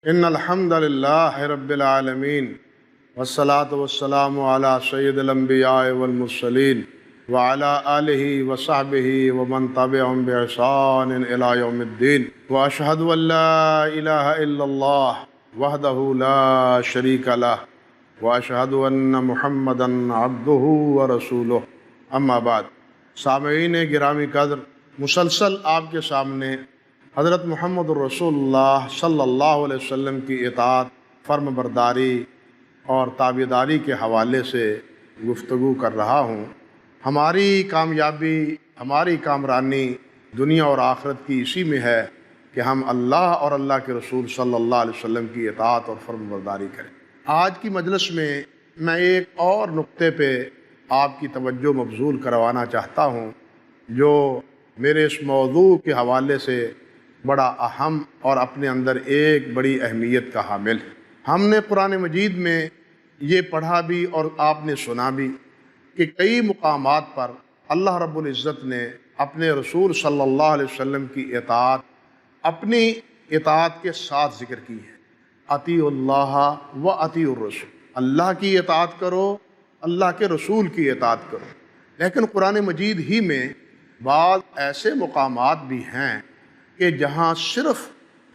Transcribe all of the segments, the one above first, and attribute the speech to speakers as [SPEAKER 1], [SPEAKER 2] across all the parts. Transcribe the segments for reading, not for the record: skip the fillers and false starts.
[SPEAKER 1] ان الحمد للہ رب العالمین والصلاة والسلام علی سید الانبیاء والمرسلین وعلی آلہ وصحبہ ومن تبعہم بإحسان الی یوم الدین واشہد ان لا الہ الا اللہ وحدہ لا شریک لہ واشہد ان محمدا عبدہ ورسولہ اما بعد۔ سامعین گرامی قدر، مسلسل آپ کے سامنے حضرت محمد الرسول اللہ صلی اللہ علیہ وسلم کی اطاعت، فرم برداری اور تابعداری کے حوالے سے گفتگو کر رہا ہوں۔ ہماری کامیابی، ہماری کامرانی دنیا اور آخرت کی اسی میں ہے کہ ہم اللہ اور اللہ کے رسول صلی اللہ علیہ وسلم کی اطاعت اور فرم برداری کریں۔ آج کی مجلس میں میں ایک اور نقطے پہ آپ کی توجہ مبذول کروانا چاہتا ہوں جو میرے اس موضوع کے حوالے سے بڑا اہم اور اپنے اندر ایک بڑی اہمیت کا حامل ہے۔ ہم نے قرآن مجید میں یہ پڑھا بھی اور آپ نے سنا بھی کہ کئی مقامات پر اللہ رب العزت نے اپنے رسول صلی اللہ علیہ وسلم کی اطاعت اپنی اطاعت کے ساتھ ذکر کی ہے۔ اطیعوا اللہ و اطیعوا الرسول، اللہ کی اطاعت کرو، اللہ کے رسول کی اطاعت کرو۔ لیکن قرآن مجید ہی میں بعض ایسے مقامات بھی ہیں کہ جہاں صرف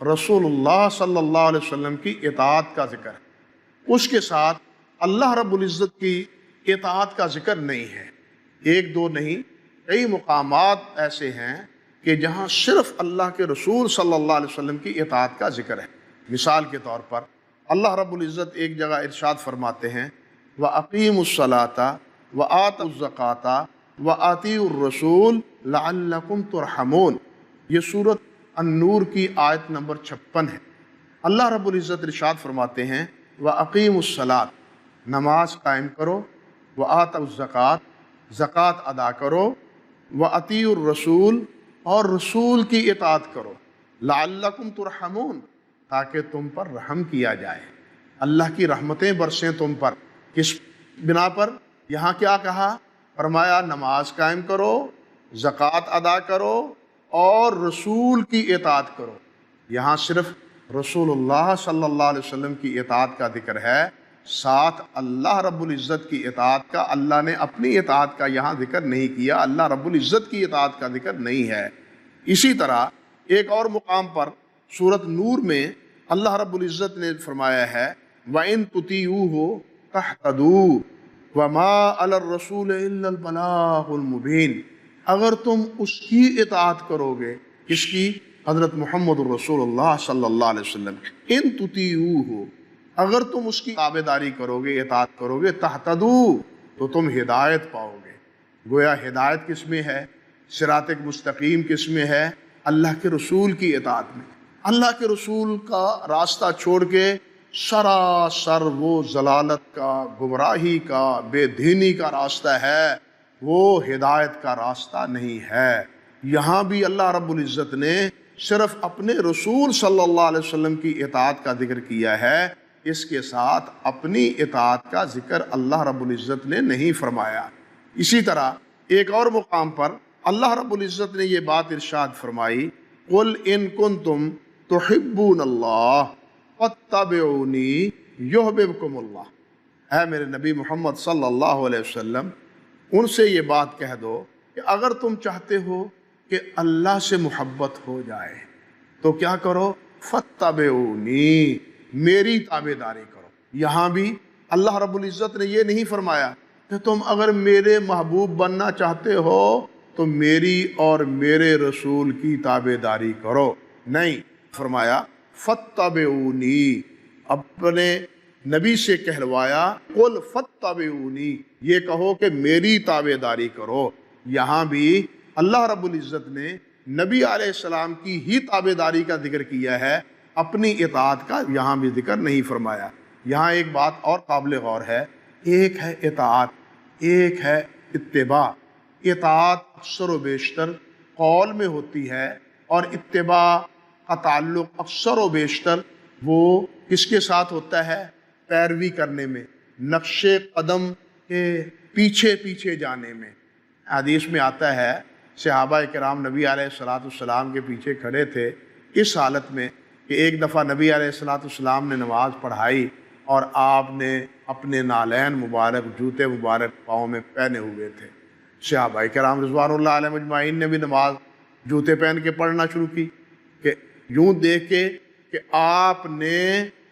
[SPEAKER 1] رسول اللہ صلی اللہ علیہ وسلم کی اطاعت کا ذکر ہے، اس کے ساتھ اللہ رب العزت کی اطاعت کا ذکر نہیں ہے۔ ایک دو نہیں، کئی مقامات ایسے ہیں کہ جہاں صرف اللہ کے رسول صلی اللہ علیہ وسلم کی اطاعت کا ذکر ہے۔ مثال کے طور پر اللہ رب العزت ایک جگہ ارشاد فرماتے ہیں وَأَقِيمُوا الصَّلَاةَ وَآتُوا الزَّكَاةَ وَآتِيعُوا الرَّسُولَ لَعَلَّكُمْ تُرْحَمُونَ۔ یہ سورۃ النور کی آیت نمبر 56 ہے۔ اللہ رب العزت ارشاد فرماتے ہیں وَأَقِيمُوا الصَّلَاةَ، نماز قائم کرو، وَآتُوا الزَّكَاةَ، زکوٰۃ ادا کرو، وَأَطِيعُوا الرَّسُولَ، اور رسول کی اطاعت کرو، لَعَلَّكُمْ تُرْحَمُونَ، تاکہ تم پر رحم کیا جائے، اللہ کی رحمتیں برسیں تم پر۔ کس بنا پر؟ یہاں کیا کہا؟ فرمایا نماز قائم کرو، زکوٰۃ ادا کرو اور رسول کی اطاعت کرو۔ یہاں صرف رسول اللہ صلی اللہ علیہ وسلم کی اطاعت کا ذکر ہے، ساتھ اللہ رب العزت کی اطاعت کا، اللہ نے اپنی اطاعت کا یہاں ذکر نہیں کیا، اللہ رب العزت کی اطاعت کا ذکر نہیں ہے۔ اسی طرح ایک اور مقام پر سورۃ نور میں اللہ رب العزت نے فرمایا ہے وَإِن تُطِيعُوهُ تَهْتَدُوا وَمَا عَلَى الرَّسُولِ إِلَّا الْبَلَاغُ الْمُبِينُ۔ اگر تم اس کی اطاعت کرو گے، کس کی؟ حضرت محمد الرسول اللہ صلی اللہ علیہ وسلم۔ ان تطیعوہ، اگر تم اس کی تابعداری کرو گے، اطاعت کرو گے، تہتدوا، تو تم ہدایت پاؤ گے۔ گویا ہدایت کس میں ہے؟ صراط مستقیم کس میں ہے؟ اللہ کے رسول کی اطاعت میں۔ اللہ کے رسول کا راستہ چھوڑ کے سراسر وہ ضلالت کا، گمراہی کا، بے دینی کا راستہ ہے، وہ ہدایت کا راستہ نہیں ہے۔ یہاں بھی اللہ رب العزت نے صرف اپنے رسول صلی اللہ علیہ وسلم کی اطاعت کا ذکر کیا ہے، اس کے ساتھ اپنی اطاعت کا ذکر اللہ رب العزت نے نہیں فرمایا۔ اسی طرح ایک اور مقام پر اللہ رب العزت نے یہ بات ارشاد فرمائی قُلْ إِن كُنتُمْ تُحِبُّونَ اللَّهَ فَاتَّبِعُونِي يُحْبِبْكُمُ اللَّهُ۔ اے میرے نبی محمد صلی اللہ علیہ وسلم، ان سے یہ بات کہہ دو کہ اگر تم چاہتے ہو کہ اللہ سے محبت ہو جائے تو کیا کرو؟ فَاتَّبِعُونِي، میری تابعداری کرو۔ یہاں بھی اللہ رب العزت نے یہ نہیں فرمایا کہ تم اگر میرے محبوب بننا چاہتے ہو تو میری اور میرے رسول کی تابعداری کرو، نہیں، فرمایا فَاتَّبِعُونِی، اپنے نبی سے کہلوایا قُلْ فَاتَّبِعُونِی، یہ کہو کہ میری تابعداری کرو۔ یہاں بھی اللہ رب العزت نے نبی علیہ السلام کی ہی تابعداری کا ذکر کیا ہے، اپنی اطاعت کا یہاں بھی ذکر نہیں فرمایا۔ یہاں ایک بات اور قابل غور ہے، ایک ہے اطاعت، ایک ہے اتباع۔ اطاعت اکثر و بیشتر قول میں ہوتی ہے، اور اتباع کا تعلق اکثر و بیشتر وہ کس کے ساتھ ہوتا ہے؟ پیروی کرنے میں، نقش قدم کے پیچھے پیچھے جانے میں۔ حدیث میں آتا ہے صحابہ کرام نبی علیہ الصلوۃ والسلام کے پیچھے کھڑے تھے اس حالت میں کہ ایک دفعہ نبی علیہ الصلوۃ والسلام نے نماز پڑھائی اور آپ نے اپنے نالین مبارک، جوتے مبارک پاؤں میں پہنے ہوئے تھے۔ صحابہ کرام رضوان اللہ علیہم اجمعین نے بھی نماز جوتے پہن کے پڑھنا شروع کی، کہ یوں دیکھ کے کہ آپ نے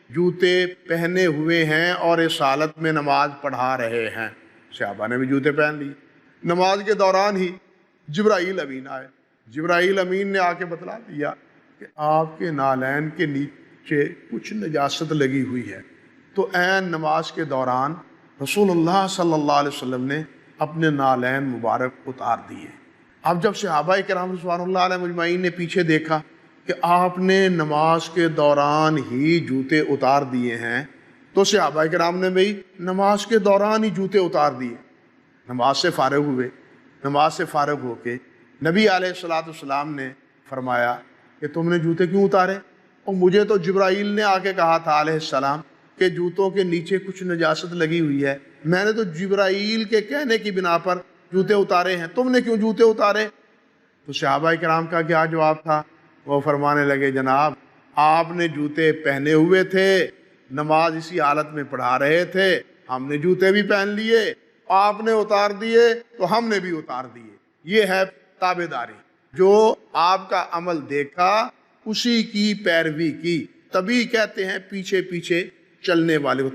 [SPEAKER 1] جوتے پہنے ہوئے ہیں اور اس حالت میں نماز پڑھا رہے ہیں۔ صحابہ نے بھی جوتے پہن لی۔ نماز کے دوران ہی جبرائیل امین آئے۔ جبرائیل امین نے آ کے بتلا دیا کہ آپ کے نالین کے نیچے کچھ نجاست لگی ہوئی ہے۔ تو عین نماز کے دوران رسول اللہ صلی اللہ علیہ وسلم نے اپنے نالین مبارک اتار دیے۔ اب جب صحابہ کرام رضوان اللہ علیہم اجمعین نے پیچھے دیکھا کہ آپ نے نماز کے دوران ہی جوتے اتار دیے ہیں، تو صحابہ کرام نے بھی نماز کے دوران ہی جوتے اتار دیے۔ نماز سے فارغ ہوئے۔ نماز سے فارغ ہو کے نبی علیہ الصلوۃ والسلام نے فرمایا کہ تم نے جوتے کیوں اتارے؟ اور مجھے تو جبرائیل نے آ کے کہا تھا علیہ السلام کہ جوتوں کے نیچے کچھ نجاست لگی ہوئی ہے، میں نے تو جبرائیل کے کہنے کی بنا پر جوتے اتارے ہیں، تم نے کیوں جوتے اتارے؟ تو صحابہ کرام کا کیا جواب تھا؟ وہ فرمانے لگے جناب آپ نے جوتے پہنے ہوئے تھے، نماز اسی حالت میں پڑھا رہے تھے، ہم نے جوتے بھی پہن لیے، آپ نے اتار دیے تو ہم نے بھی اتار دیے۔ یہ ہے تابع داری، جو آپ کا عمل دیکھا اسی کی پیروی کی، تبھی کہتے ہیں پیچھے پیچھے چلنے والے کو،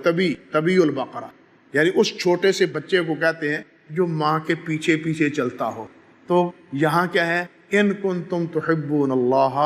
[SPEAKER 1] تبی البقرہ، یعنی اس چھوٹے سے بچے کو کہتے ہیں جو ماں کے پیچھے پیچھے چلتا ہو۔ تو یہاں کیا ہے؟ ان کنتم تحبون اللہ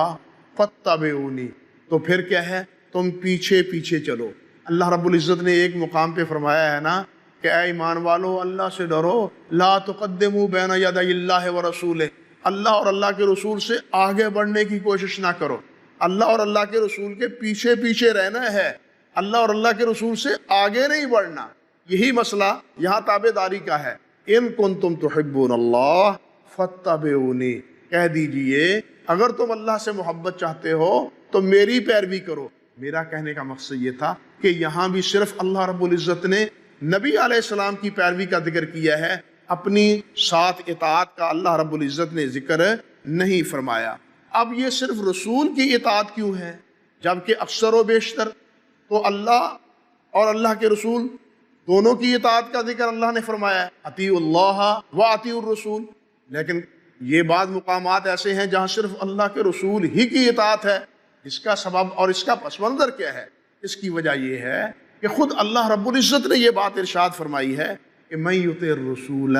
[SPEAKER 1] فاتبعونی، تو پھر کیا ہے؟ تم پیچھے پیچھے چلو۔ اللہ رب العزت نے ایک مقام پہ فرمایا ہے نا کہ اے ایمان والو اللہ سے ڈرو، لا تقدموا بین یدی اللہ ورسولہ، اللہ اور اللہ کے رسول سے آگے بڑھنے کی کوشش نہ کرو، اللہ اور اللہ کے رسول کے پیچھے پیچھے رہنا ہے، اللہ اور اللہ کے رسول سے آگے نہیں بڑھنا۔ یہی مسئلہ یہاں تابع داری کا ہے۔ ان کنتم تحبون اللہ فاتبعونی، کہہ دیجئے اگر تم اللہ سے محبت چاہتے ہو تو میری پیروی کرو۔ میرا کہنے کا مقصد یہ تھا کہ یہاں بھی صرف اللہ رب العزت نے نبی علیہ السلام کی پیروی کا ذکر کیا ہے، اپنی ساتھ اطاعت کا اللہ رب العزت نے ذکر نہیں فرمایا۔ اب یہ صرف رسول کی اطاعت کیوں ہے جبکہ اکثر و بیشتر تو اللہ اور اللہ کے رسول دونوں کی اطاعت کا ذکر اللہ نے فرمایا ہے، اطیعوا اللہ و اطیعوا الرسول، لیکن یہ بعض مقامات ایسے ہیں جہاں صرف اللہ کے رسول ہی کی اطاعت ہے۔ اس کا سبب اور اس کا پس منظر کیا ہے؟ اس کی وجہ یہ ہے کہ خود اللہ رب العزت نے یہ بات ارشاد فرمائی ہے کہ من یطع الرسول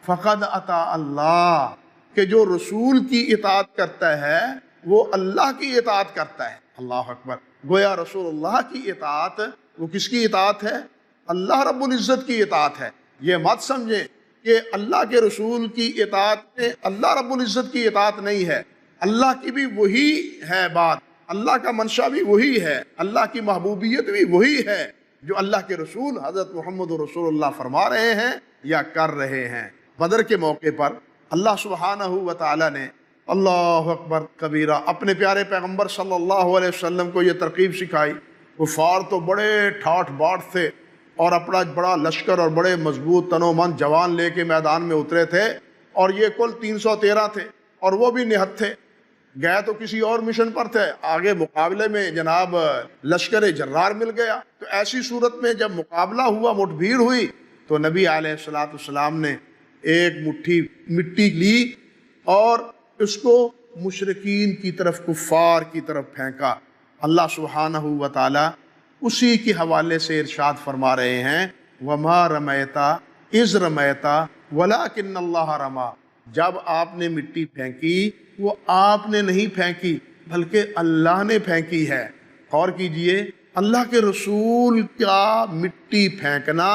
[SPEAKER 1] فقد اطاع اللہ، کہ جو رسول کی اطاعت کرتا ہے وہ اللہ کی اطاعت کرتا ہے۔ اللہ اکبر! گویا رسول اللہ کی اطاعت وہ کس کی اطاعت ہے؟ اللہ رب العزت کی اطاعت ہے۔ یہ مت سمجھیں کہ اللہ کے رسول کی اطاعت میں اللہ رب العزت کی اطاعت نہیں ہے، اللہ کی بھی وہی ہے بات، اللہ کا منشا بھی وہی ہے، اللہ کی محبوبیت بھی وہی ہے جو اللہ کے رسول حضرت محمد رسول اللہ فرما رہے ہیں یا کر رہے ہیں۔ بدر کے موقع پر اللہ سبحانہ و تعالی نے اللہ اکبر کبیرہ اپنے پیارے پیغمبر صلی اللہ علیہ وسلم کو یہ ترغیب سکھائی۔ کفار تو بڑے ٹھاٹھ باٹھ تھے اور اپنا بڑا لشکر اور بڑے مضبوط تن و من جوان لے کے میدان میں اترے تھے، اور یہ کل 313 تھے اور وہ بھی نہت تھے، گئے تو کسی اور مشن پر تھے، آگے مقابلے میں جناب لشکر جرار مل گیا۔ تو ایسی صورت میں جب مقابلہ ہوا، مٹ بھیڑ ہوئی، تو نبی علیہ الصلوۃ والسلام نے ایک مٹھی مٹی لی اور اس کو مشرکین کی طرف، کفار کی طرف پھینکا۔ اللہ سبحانہ و تعالی اسی کے حوالے سے ارشاد فرما رہے ہیں وَمَا رَمَيْتَ إِذْ رَمَيْتَ وَلَكِنَّ اللَّهَ رَمَى، جب آپ نے مٹی پھینکی وہ آپ نے نہیں پھینکی بلکہ اللہ نے پھینکی ہے۔ غور کیجئے، اللہ کے رسول کا مٹی پھینکنا،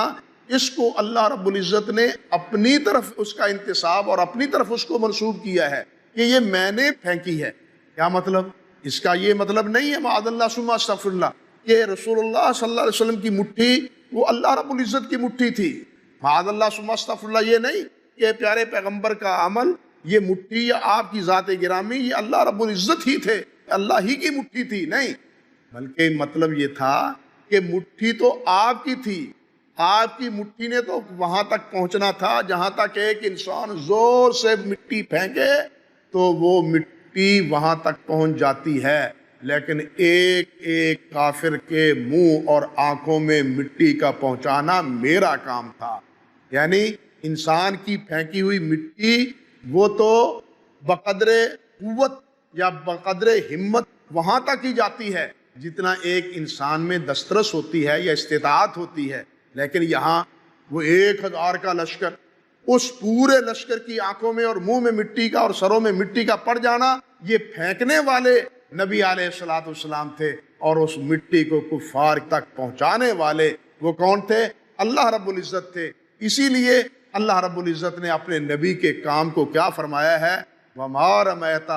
[SPEAKER 1] اس کو اللہ رب العزت نے اپنی طرف اس کا انتساب اور اپنی طرف اس کو منسوب کیا ہے کہ یہ میں نے پھینکی ہے۔ کیا مطلب؟ اس کا یہ مطلب نہیں ہے معاذ اللہ ثم استغفر اللہ کہ رسول اللہ صلی اللہ علیہ وسلم کی مٹھی وہ اللہ رب العزت کی مٹھی تھی، معاذ اللہ ثم استغفر اللہ یہ نہیں کہ پیارے پیغمبر کا عمل، یہ مٹھی یا آپ کی ذات گرامی یہ اللہ رب العزت ہی تھے، اللہ ہی کی مٹھی تھی، نہیں، بلکہ مطلب یہ تھا کہ مٹھی تو آپ کی تھی، آپ کی مٹھی نے تو وہاں تک پہنچنا تھا جہاں تک ایک انسان زور سے مٹی پھینکے تو وہ مٹی وہاں تک پہنچ جاتی ہے، لیکن ایک ایک کافر کے منہ اور آنکھوں میں مٹی کا پہنچانا میرا کام تھا۔ یعنی انسان کی پھینکی ہوئی مٹی وہ تو بقدر قوت یا بقدر ہمت وہاں تک ہی جاتی ہے جتنا ایک انسان میں دسترس ہوتی ہے یا استطاعت ہوتی ہے، لیکن یہاں وہ 1000 کا لشکر، اس پورے لشکر کی آنکھوں میں اور منہ میں مٹی کا اور سروں میں مٹی کا پڑ جانا، یہ پھینکنے والے نبی علیہ الصلوۃ والسلام تھے، اور اس مٹی کو کفار تک پہنچانے والے وہ کون تھے؟ اللہ رب العزت تھے۔ اسی لیے اللہ رب العزت نے اپنے نبی کے کام کو کیا فرمایا ہے؟ وَمَا رَمَيْتَ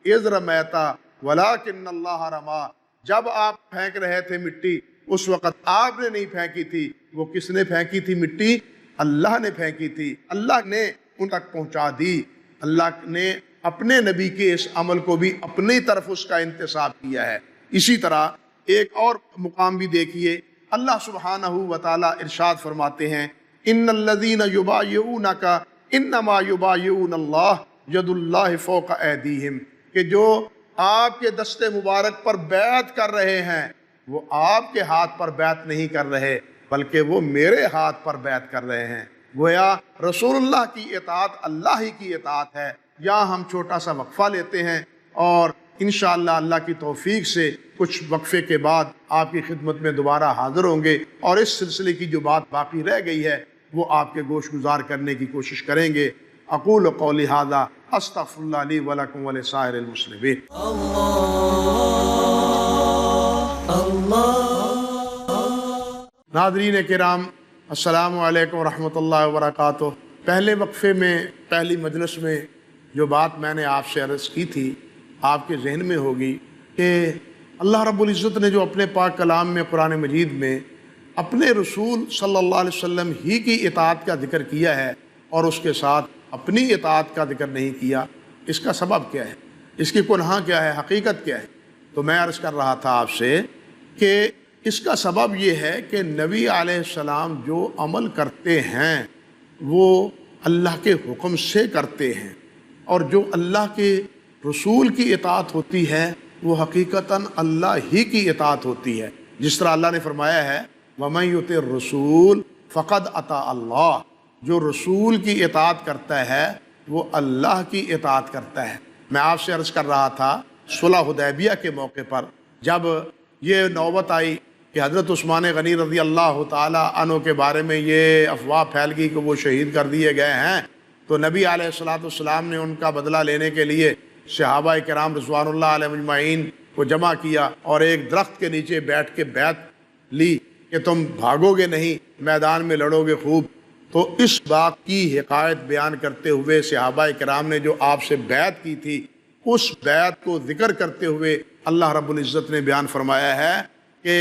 [SPEAKER 1] إِذْ رَمَيْتَ وَلَٰكِنَّ اللَّهَ رَمَىٰ۔ جب آپ پھینک رہے تھے مٹی اس وقت آپ نے نہیں پھینکی تھی، وہ کس نے پھینکی تھی مٹی؟ اللہ نے پھینکی تھی، اللہ نے ان تک پہنچا دی۔ اللہ نے اپنے نبی کے اس عمل کو بھی اپنی طرف اس کا انتساب کیا ہے۔ اسی طرح ایک اور مقام بھی دیکھیے، اللہ سبحانہ و تعالی ارشاد فرماتے ہیں ان الذین یبایعونک انما یبایعون اللہ ید اللہ فوق ایدیہم، کہ جو آپ کے دست مبارک پر بیعت کر رہے ہیں وہ آپ کے ہاتھ پر بیعت نہیں کر رہے بلکہ وہ میرے ہاتھ پر بیعت کر رہے ہیں۔ گویا رسول اللہ کی اطاعت اللہ ہی کی اطاعت ہے۔ یہاں ہم چھوٹا سا وقفہ لیتے ہیں اور انشاءاللہ اللہ کی توفیق سے کچھ وقفے کے بعد آپ کی خدمت میں دوبارہ حاضر ہوں گے، اور اس سلسلے کی جو بات باقی رہ گئی ہے وہ آپ کے گوش گزار کرنے کی کوشش کریں گے۔ اقول قولی ھذا استغفر اللہ لی ولکم ولسائر المسلمین۔ ناظرین کرام، السلام علیکم ورحمۃ اللہ وبرکاتہ۔ پہلے وقفے میں، پہلی مجلس میں جو بات میں نے آپ سے عرض کی تھی آپ کے ذہن میں ہوگی کہ اللہ رب العزت نے جو اپنے پاک کلام میں قرآن مجید میں اپنے رسول صلی اللہ علیہ وسلم ہی کی اطاعت کا ذکر کیا ہے اور اس کے ساتھ اپنی اطاعت کا ذکر نہیں کیا، اس کا سبب کیا ہے؟ اس کی کنہا کیا ہے؟ حقیقت کیا ہے؟ تو میں عرض کر رہا تھا آپ سے کہ اس کا سبب یہ ہے کہ نبی علیہ السلام جو عمل کرتے ہیں وہ اللہ کے حکم سے کرتے ہیں، اور جو اللہ کے رسول کی اطاعت ہوتی ہے وہ حقیقتاً اللہ ہی کی اطاعت ہوتی ہے۔ جس طرح اللہ نے فرمایا ہے وَمَن يُطِعِ الرَّسُولَ فَقَدْ أَطَاعَ اللَّهَ، جو رسول کی اطاعت کرتا ہے وہ اللہ کی اطاعت کرتا ہے۔ میں آپ سے عرض کر رہا تھا صلح حدیبیہ کے موقع پر جب یہ نوبت آئی کہ حضرت عثمان غنی رضی اللہ تعالی عنہ کے بارے میں یہ افواہ پھیل گئی کہ وہ شہید کر دیے گئے ہیں، تو نبی علیہ الصلوۃ والسلام نے ان کا بدلہ لینے کے لیے صحابہ کرام رضوان اللہ علیہ مجمعین کو جمع کیا اور ایک درخت کے نیچے بیٹھ کے بیعت لی کہ تم بھاگو گے نہیں، میدان میں لڑو گے خوب۔ تو اس بات کی حکایت بیان کرتے ہوئے صحابہ کرام نے جو آپ سے بیعت کی تھی اس بیعت کو ذکر کرتے ہوئے اللہ رب العزت نے بیان فرمایا ہے کہ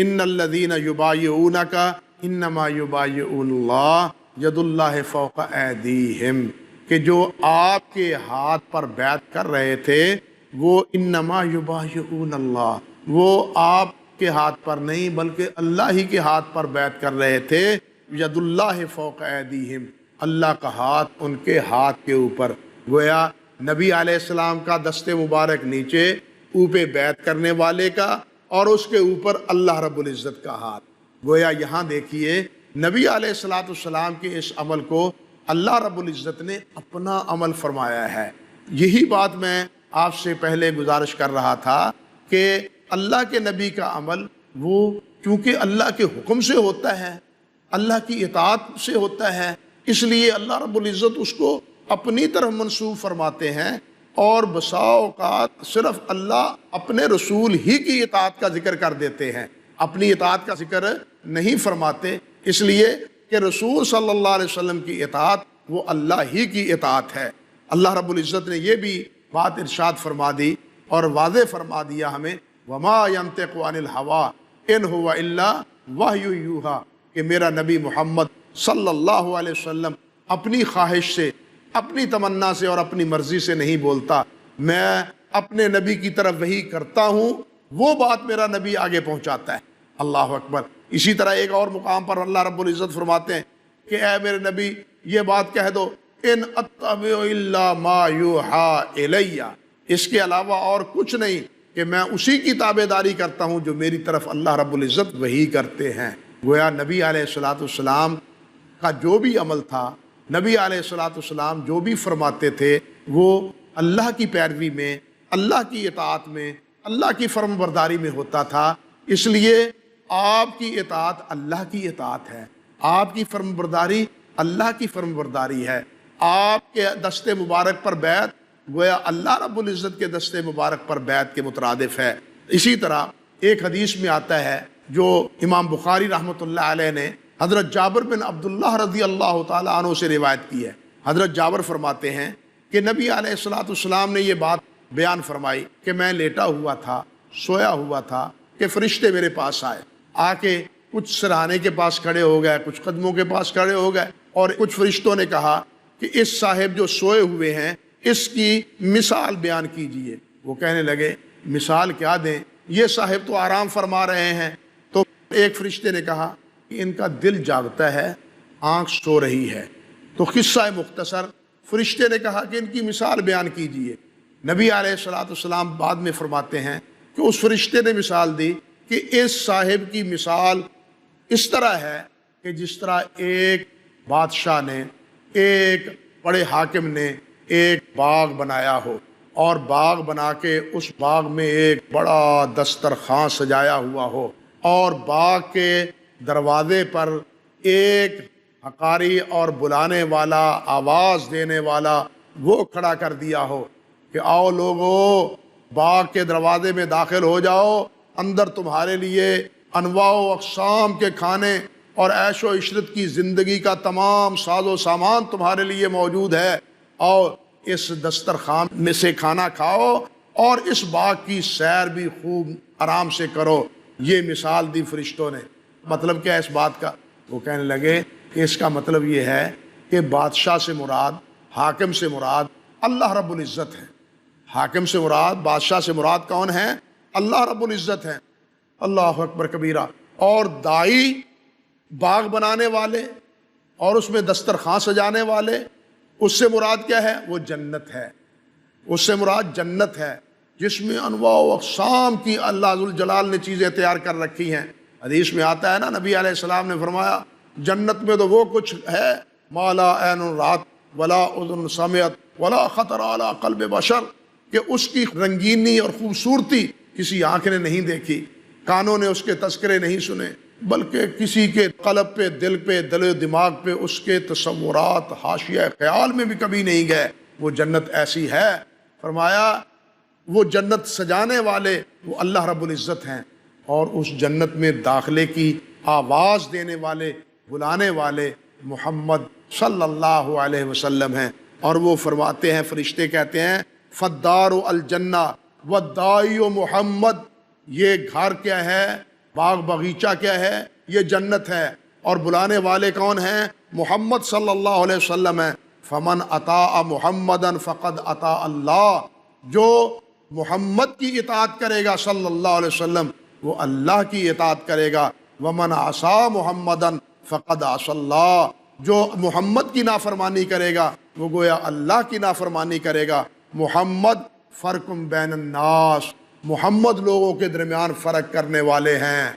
[SPEAKER 1] ان الذین یبایعونک انما یبایعون اللہ ید اللہ فوق ایدیہم، کہ جو آپ کے ہاتھ پر بیعت کر رہے تھے وہ انما یبایعون اللہ، وہ آپ کے ہاتھ پر نہیں بلکہ اللہ ہی کے ہاتھ پر بیعت کر رہے تھے۔ ید اللہ فوق ایدیہم، اللہ کا ہاتھ ان کے ہاتھ کے اوپر۔ گویا نبی علیہ السلام کا دست مبارک نیچے، اوپر بیعت کرنے والے کا، اور اس کے اوپر اللہ رب العزت کا ہاتھ۔ گویا یہاں دیکھیے نبی علیہ الصلوۃ والسلام کے اس عمل کو اللہ رب العزت نے اپنا عمل فرمایا ہے۔ یہی بات میں آپ سے پہلے گزارش کر رہا تھا کہ اللہ کے نبی کا عمل وہ چونکہ اللہ کے حکم سے ہوتا ہے، اللہ کی اطاعت سے ہوتا ہے، اس لیے اللہ رب العزت اس کو اپنی طرف منسوب فرماتے ہیں، اور بسا اوقات صرف اللہ اپنے رسول ہی کی اطاعت کا ذکر کر دیتے ہیں، اپنی اطاعت کا ذکر نہیں فرماتے، اس لیے کہ رسول صلی اللہ علیہ وسلم کی اطاعت وہ اللہ ہی کی اطاعت ہے۔ اللہ رب العزت نے یہ بھی بات ارشاد فرما دی اور واضح فرما دیا ہمیں وَمَا يَنطِقُ عَنِ الْهَوَىٰ إِنْ هُوَ إِلَّا وَحْيٌ يُوحَىٰ، کہ میرا نبی محمد صلی اللہ علیہ وسلم اپنی خواہش سے، اپنی تمنا سے اور اپنی مرضی سے نہیں بولتا، میں اپنے نبی کی طرف وحی کرتا ہوں، وہ بات میرا نبی آگے پہنچاتا ہے۔ اللہ اکبر۔ اسی طرح ایک اور مقام پر اللہ رب العزت فرماتے ہیں کہ اے میرے نبی یہ بات کہہ دو ان اتبع الا ما یوحی الی، اس کے علاوہ اور کچھ نہیں کہ میں اسی کی تابعداری کرتا ہوں جو میری طرف اللہ رب العزت وحی کرتے ہیں۔ گویا نبی علیہ الصلاۃ والسلام کا جو بھی عمل تھا، نبی علیہ الصلاۃ والسلام جو بھی فرماتے تھے، وہ اللہ کی پیروی میں، اللہ کی اطاعت میں، اللہ کی فرم برداری میں ہوتا تھا۔ اس لیے آپ کی اطاعت اللہ کی اطاعت ہے، آپ کی فرم برداری اللہ کی فرم برداری ہے، آپ کے دست مبارک پر بیعت گویا اللہ رب العزت کے دست مبارک پر بیعت کے مترادف ہے۔ اسی طرح ایک حدیث میں آتا ہے جو امام بخاری رحمۃ اللہ علیہ نے حضرت جابر بن عبداللہ رضی اللہ تعالیٰ عنہ سے روایت کی ہے۔ حضرت جابر فرماتے ہیں کہ نبی علیہ الصلاۃ والسلام نے یہ بات بیان فرمائی کہ میں لیٹا ہوا تھا، سویا ہوا تھا کہ فرشتے میرے پاس آئے، آ کے کچھ سرہانے کے پاس کھڑے ہو گئے، کچھ قدموں کے پاس کھڑے ہو گئے، اور کچھ فرشتوں نے کہا کہ اس صاحب جو سوئے ہوئے ہیں اس کی مثال بیان کیجئے۔ وہ کہنے لگے مثال کیا دیں، یہ صاحب تو آرام فرما رہے ہیں۔ تو ایک فرشتے نے کہا کہ ان کا دل جاگتا ہے، آنکھ سو رہی ہے۔ تو قصہ مختصر، فرشتے نے کہا کہ ان کی مثال بیان کیجئے۔ نبی علیہ الصلاۃ والسلام بعد میں فرماتے ہیں کہ اس فرشتے نے مثال دی کہ اس صاحب کی مثال اس طرح ہے کہ جس طرح ایک بادشاہ نے، ایک بڑے حاکم نے ایک باغ بنایا ہو، اور باغ بنا کے اس باغ میں ایک بڑا دسترخوان سجایا ہوا ہو، اور باغ کے دروازے پر ایک حقاری اور بلانے والا، آواز دینے والا وہ کھڑا کر دیا ہو کہ آؤ لوگو، باغ کے دروازے میں داخل ہو جاؤ، اندر تمہارے لیے انواع و اقسام کے کھانے اور عیش و عشرت کی زندگی کا تمام ساز و سامان تمہارے لیے موجود ہے، اور اس دسترخوان میں سے کھانا کھاؤ اور اس باغ کی سیر بھی خوب آرام سے کرو۔ یہ مثال دی فرشتوں نے۔ مطلب کیا ہے اس بات کا؟ وہ کہنے لگے کہ اس کا مطلب یہ ہے کہ بادشاہ سے مراد، حاکم سے مراد اللہ رب العزت ہے۔ حاکم سے مراد، بادشاہ سے مراد کون ہے؟ اللہ رب العزت ہے۔ اللہ اکبر کبیرہ۔ اور دائی، باغ بنانے والے اور اس میں دسترخوان سجانے والے، اس سے مراد کیا ہے؟ وہ جنت ہے۔ اس سے مراد جنت ہے جس میں انواع و اقسام کی اللہ ذوالجلال نے چیزیں تیار کر رکھی ہیں۔ حدیث میں آتا ہے نا، نبی علیہ السلام نے فرمایا جنت میں تو وہ کچھ ہے ما لا عین رات ولا اذن سمعت ولا خطر علی قلب بشر، کہ اس کی رنگینی اور خوبصورتی کسی آنکھ نے نہیں دیکھی، کانوں نے اس کے تذکرے نہیں سنے، بلکہ کسی کے قلب پہ، دل پہ، دل و دماغ پہ اس کے تصورات حاشیہ خیال میں بھی کبھی نہیں گئے۔ وہ جنت ایسی ہے۔ فرمایا وہ جنت سجانے والے وہ اللہ رب العزت ہیں، اور اس جنت میں داخلے کی آواز دینے والے، بلانے والے محمد صلی اللہ علیہ وسلم ہیں۔ اور وہ فرماتے ہیں، فرشتے کہتے ہیں فالدار الجنہ والداعی محمد، یہ گھر کیا ہے، باغ باغیچہ کیا ہے، یہ جنت ہے، اور بلانے والے کون ہیں؟ محمد صلی اللہ علیہ وسلم ہیں۔ فمن اطاع محمدا فقد اطاع اللہ، جو محمد کی اطاعت کرے گا صلی اللہ علیہ وسلم وہ اللہ کی اطاعت کرے گا۔ ومن عصا محمدا فقد عصى اللہ، جو محمد کی نافرمانی کرے گا وہ گویا اللہ کی نافرمانی کرے گا۔ محمد فرق بین الناس، محمد لوگوں کے درمیان فرق کرنے والے ہیں۔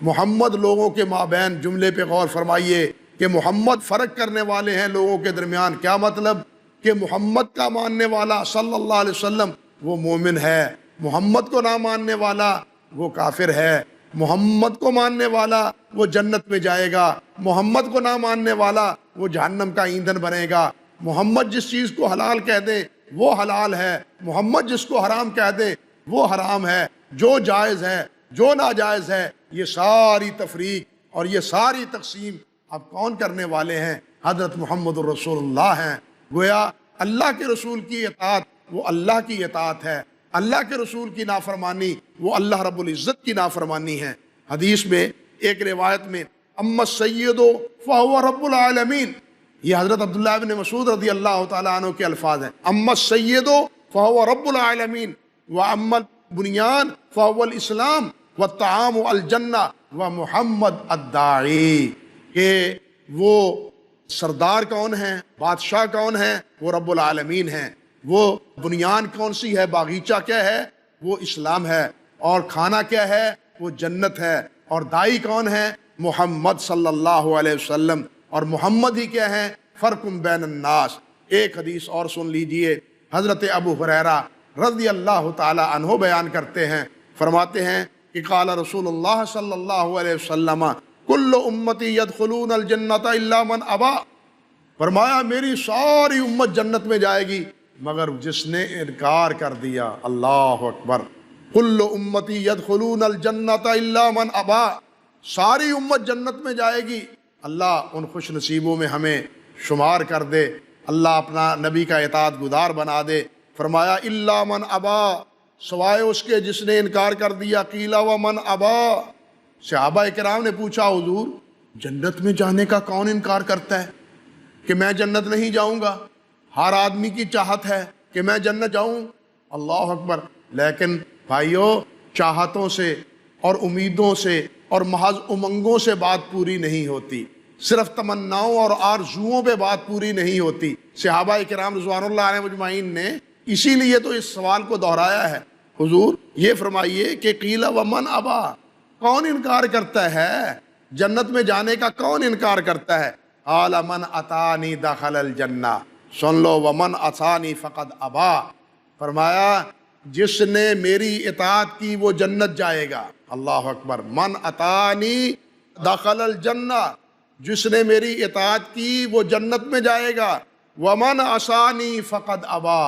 [SPEAKER 1] محمد لوگوں کے مابین، جملے پہ غور فرمائیے کہ محمد فرق کرنے والے ہیں لوگوں کے درمیان۔ کیا مطلب؟ کہ محمد کا ماننے والا صلی اللہ علیہ وسلم وہ مومن ہے، محمد کو نہ ماننے والا وہ کافر ہے، محمد کو ماننے والا وہ جنت میں جائے گا، محمد کو نہ ماننے والا وہ جہنم کا ایندھن بنے گا۔ محمد جس چیز کو حلال کہہ دے وہ حلال ہے، محمد جس کو حرام کہہ دے وہ حرام ہے، جو جائز ہے جو ناجائز ہے، یہ ساری تفریق اور یہ ساری تقسیم اب کون کرنے والے ہیں؟ حضرت محمد الرسول اللہ ہیں۔ گویا اللہ کے رسول کی اطاعت وہ اللہ کی اطاعت ہے، اللہ کے رسول کی نافرمانی وہ اللہ رب العزت کی نافرمانی ہے۔ حدیث میں ایک روایت میں اما السید فہو رب العالمین، یہ حضرت عبداللہ بن مسعود رضی اللہ تعالیٰ عنہ کے الفاظ ہیں۔ اما السید فہو رب العالمین واما البنیان فہو الاسلام والطعام الجنہ ومحمد الداعی، کہ وہ سردار کون ہیں، بادشاہ کون ہیں؟ وہ رب العالمین ہیں۔ وہ بنیان کون سی ہے، باغیچہ کیا ہے؟ وہ اسلام ہے، اور کھانا کیا ہے؟ وہ جنت ہے، اور دائی کون ہے؟ محمد صلی اللہ علیہ وسلم، اور محمد ہی کیا ہے؟ فرق بین الناس۔ ایک حدیث اور سن لیجئے، حضرت ابو ہریرہ رضی اللہ تعالی عنہ بیان کرتے ہیں، فرماتے ہیں کہ قال رسول اللہ صلی اللہ علیہ وسلم کل امتی یدخلون الجنت الا من ابا، فرمایا میری ساری امت جنت میں جائے گی مگر جس نے انکار کر دیا۔ اللہ اکبر، کل امتی یدخلون الجنت الا من ابا، ساری امت جنت میں جائے گی، اللہ ان خوش نصیبوں میں ہمیں شمار کر دے، اللہ اپنا نبی کا اطاعت گزار بنا دے۔ فرمایا الا من ابا، سوائے اس کے جس نے انکار کر دیا۔ قیل ومن ابا، صحابہ کرام نے پوچھا حضور جنت میں جانے کا کون انکار کرتا ہے کہ میں جنت نہیں جاؤں گا؟ ہر آدمی کی چاہت ہے کہ میں جنت جاؤں، اللہ اکبر، لیکن بھائیو چاہتوں سے اور امیدوں سے اور محض امنگوں سے بات پوری نہیں ہوتی، صرف تمناؤں اور آرزوؤں پہ بات پوری نہیں ہوتی۔ صحابہ کرام رضوان اللہ علیہ مجمعین نے اسی لیے تو اس سوال کو دہرایا ہے، حضور یہ فرمائیے کہ قیل ومن ابا، کون انکار کرتا ہے جنت میں جانے کا؟ کون انکار کرتا ہے؟ قال من اتانی دخل الجنہ، سن لو، ومن عصانی فقد ابا، فرمایا جس نے میری اطاعت کی وہ جنت جائے گا۔ اللہ اکبر، من اتانی دخل الجنہ، جس نے میری اطاعت کی وہ جنت میں جائے گا، ومن عصانی فقد ابا،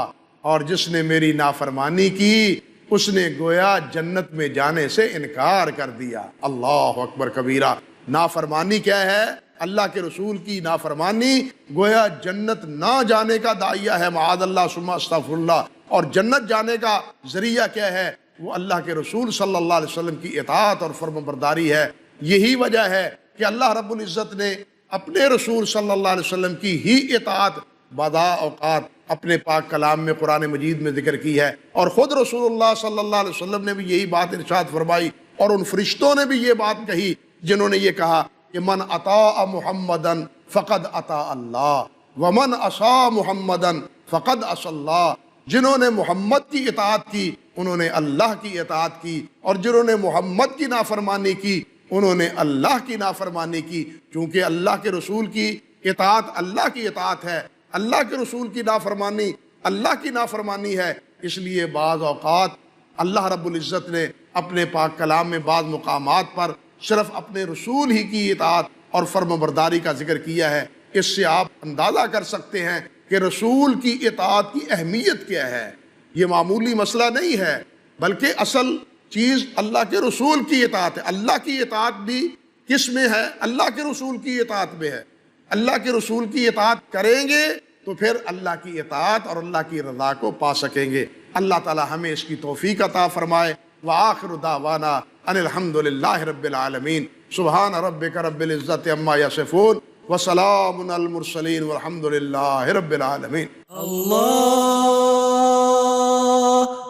[SPEAKER 1] اور جس نے میری نافرمانی کی اس نے گویا جنت میں جانے سے انکار کر دیا۔ اللہ اکبر کبیرہ، نافرمانی کیا ہے؟ اللہ کے رسول کی نافرمانی گویا جنت نہ جانے کا داعیہ ہے، معاذ اللہ ثم استغفر اللہ، اور جنت جانے کا ذریعہ کیا ہے؟ وہ اللہ کے رسول صلی اللہ علیہ وسلم کی اطاعت اور فرم برداری ہے۔ یہی وجہ ہے کہ اللہ رب العزت نے اپنے رسول صلی اللہ علیہ وسلم کی ہی اطاعت بعض اوقات اپنے پاک کلام میں قرآن مجید میں ذکر کی ہے، اور خود رسول اللہ صلی اللہ علیہ وسلم نے بھی یہی بات ارشاد فرمائی، اور ان فرشتوں نے بھی یہ بات کہی جنہوں نے یہ کہا کہ من اطاع محمدن فقد اطاع اللہ ومن عصا محمدن فقد عصى اللہ، جنہوں نے محمد کی اطاعت کی انہوں نے اللہ کی اطاعت کی، اور جنہوں نے محمد کی نافرمانی کی انہوں نے اللہ کی نافرمانی کی۔ چونکہ اللہ کے رسول کی اطاعت اللہ کی اطاعت ہے، اللہ کے رسول کی نافرمانی اللہ کی نافرمانی ہے، اس لیے بعض اوقات اللہ رب العزت نے اپنے پاک کلام میں بعض مقامات پر صرف اپنے رسول ہی کی اطاعت اور فرم برداری کا ذکر کیا ہے۔ اس سے آپ اندازہ کر سکتے ہیں کہ رسول کی اطاعت کی اہمیت کیا ہے۔ یہ معمولی مسئلہ نہیں ہے، بلکہ اصل چیز اللہ کے رسول کی اطاعت ہے۔ اللہ کی اطاعت بھی کس میں ہے؟ اللہ کے رسول کی اطاعت میں ہے۔ اللہ کے رسول کی اطاعت کریں گے تو پھر اللہ کی اطاعت اور اللہ کی رضا کو پا سکیں گے۔ اللہ تعالی ہمیں اس کی توفیق عطا فرمائے۔ وآخر دعوانا ان الحمد للہ رب العالمین، سبحان ربک رب العزت عما یصفون، وسلام علی المرسلین، والحمد للہ رب العالمین۔
[SPEAKER 2] اللہ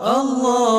[SPEAKER 2] اللہ